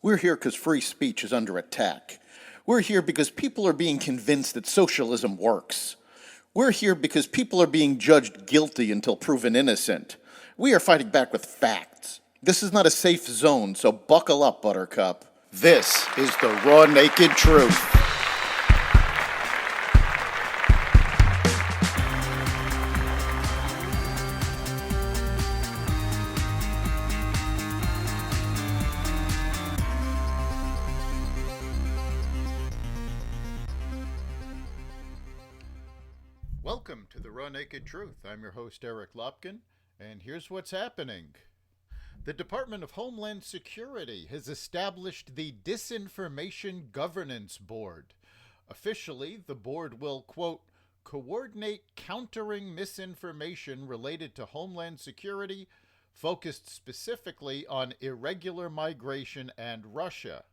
We're here because free speech is under attack. We're here because people are being convinced that socialism works. We're here because people are being judged guilty until proven innocent. We are fighting back with facts. This is not a safe zone, so buckle up, Buttercup. This is the raw, naked truth. Welcome to the Raw Naked Truth. I'm your host, Eric Lopkin, and here's what's happening. The Department of Homeland Security has established the Disinformation Governance Board. Officially, the board will, quote, coordinate countering misinformation related to Homeland Security, focused specifically on irregular migration and Russia.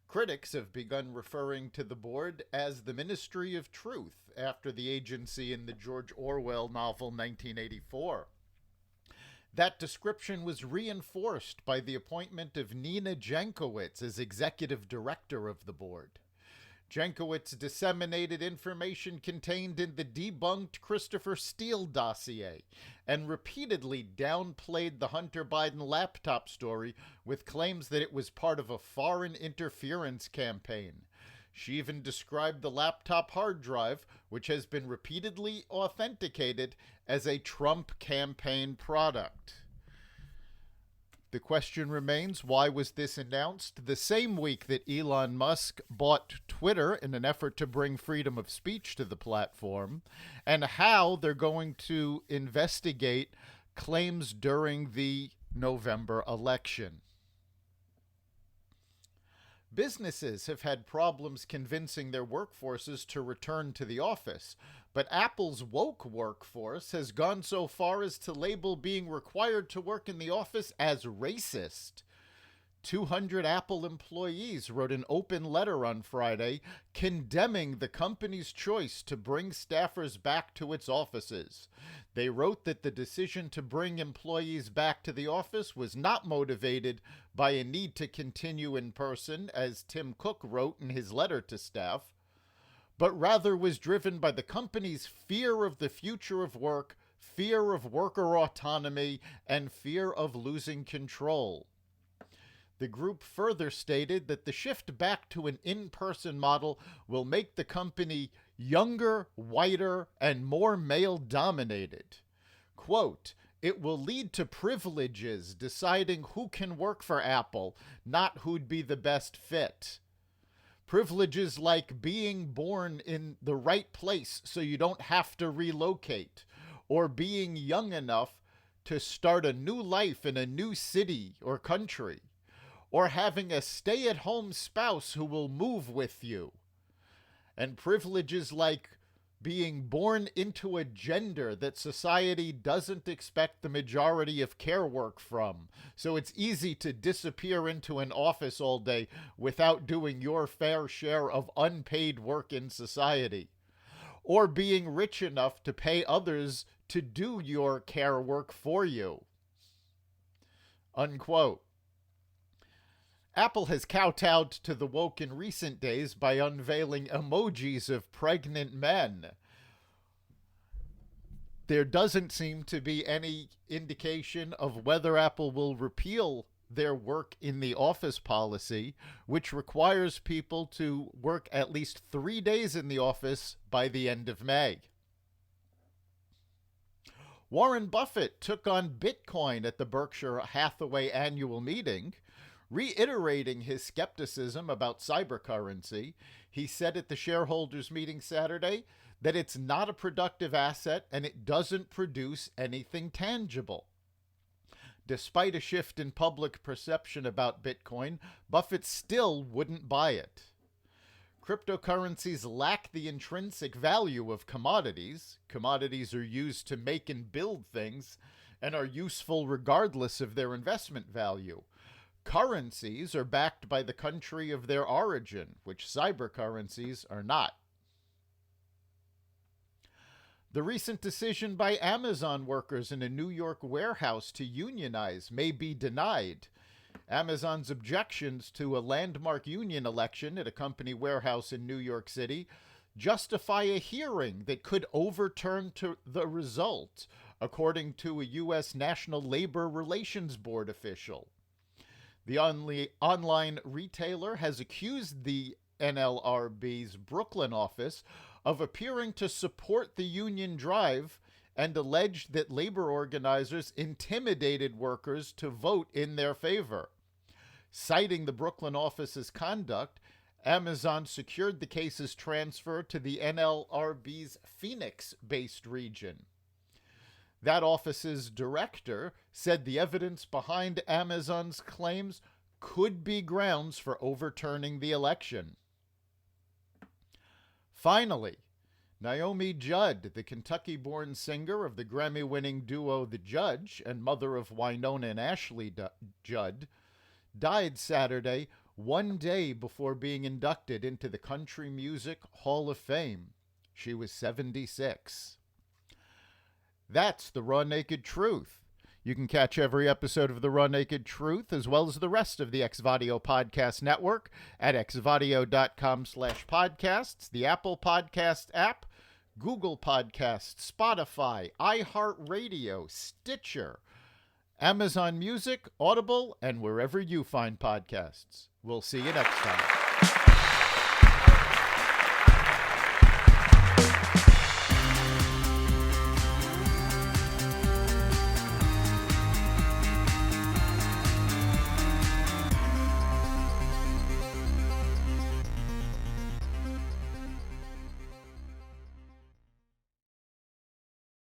Critics have begun referring to the board as the Ministry of Truth after the agency in the George Orwell novel 1984. That description was reinforced by the appointment of Nina Jankowicz as executive director of the board. Jankowicz disseminated information contained in the debunked Christopher Steele dossier and repeatedly downplayed the Hunter Biden laptop story with claims that it was part of a foreign interference campaign. She even described the laptop hard drive, which has been repeatedly authenticated, as a Trump campaign product. The question remains, why was this announced the same week that Elon Musk bought Twitter in an effort to bring freedom of speech to the platform, and how they're going to investigate claims during the November election? Businesses have had problems convincing their workforces to return to the office, but Apple's woke workforce has gone so far as to label being required to work in the office as racist. 200 Apple employees wrote an open letter on Friday condemning the company's choice to bring staffers back to its offices. They wrote that the decision to bring employees back to the office was not motivated by a need to continue in person, as Tim Cook wrote in his letter to staff, but rather was driven by the company's fear of the future of work, fear of worker autonomy, and fear of losing control. The group further stated that the shift back to an in-person model will make the company younger, whiter, and more male-dominated. Quote, it will lead to privileges deciding who can work for Apple, not who'd be the best fit. Privileges like being born in the right place so you don't have to relocate, or being young enough to start a new life in a new city or country, or having a stay-at-home spouse who will move with you, and privileges like being born into a gender that society doesn't expect the majority of care work from, so it's easy to disappear into an office all day without doing your fair share of unpaid work in society, or being rich enough to pay others to do your care work for you. Unquote. Apple has kowtowed to the woke in recent days by unveiling emojis of pregnant men. There doesn't seem to be any indication of whether Apple will repeal their work in the office policy, which requires people to work at least 3 days in the office by the end of May. Warren Buffett took on Bitcoin at the Berkshire Hathaway annual meeting. Reiterating his skepticism about cybercurrency, he said at the shareholders' meeting Saturday that it's not a productive asset and it doesn't produce anything tangible. Despite a shift in public perception about Bitcoin, Buffett still wouldn't buy it. Cryptocurrencies lack the intrinsic value of commodities. Commodities are used to make and build things and are useful regardless of their investment value. Currencies are backed by the country of their origin, which cybercurrencies are not. The recent decision by Amazon workers in a New York warehouse to unionize may be denied, Amazon's objections to a landmark union election at a company warehouse in New York City justify a hearing that could overturn the result, according to a U.S. National Labor Relations Board official. The online retailer has accused the NLRB's Brooklyn office of appearing to support the union drive and alleged that labor organizers intimidated workers to vote in their favor. Citing the Brooklyn office's conduct, Amazon secured the case's transfer to the NLRB's Phoenix-based region. That office's director said the evidence behind Amazon's claims could be grounds for overturning the election. Finally, Naomi Judd, the Kentucky-born singer of the Grammy-winning duo The Judge and mother of Wynonna and Ashley Judd, died Saturday, one day before being inducted into the Country Music Hall of Fame. She was 76. That's the Raw Naked Truth. You can catch every episode of the Raw Naked Truth, as well as the rest of the Xvadio Podcast Network, at xvadio.com/podcasts, the Apple Podcast app, Google Podcasts, Spotify, iHeartRadio, Stitcher, Amazon Music, Audible, and wherever you find podcasts. We'll see you next time.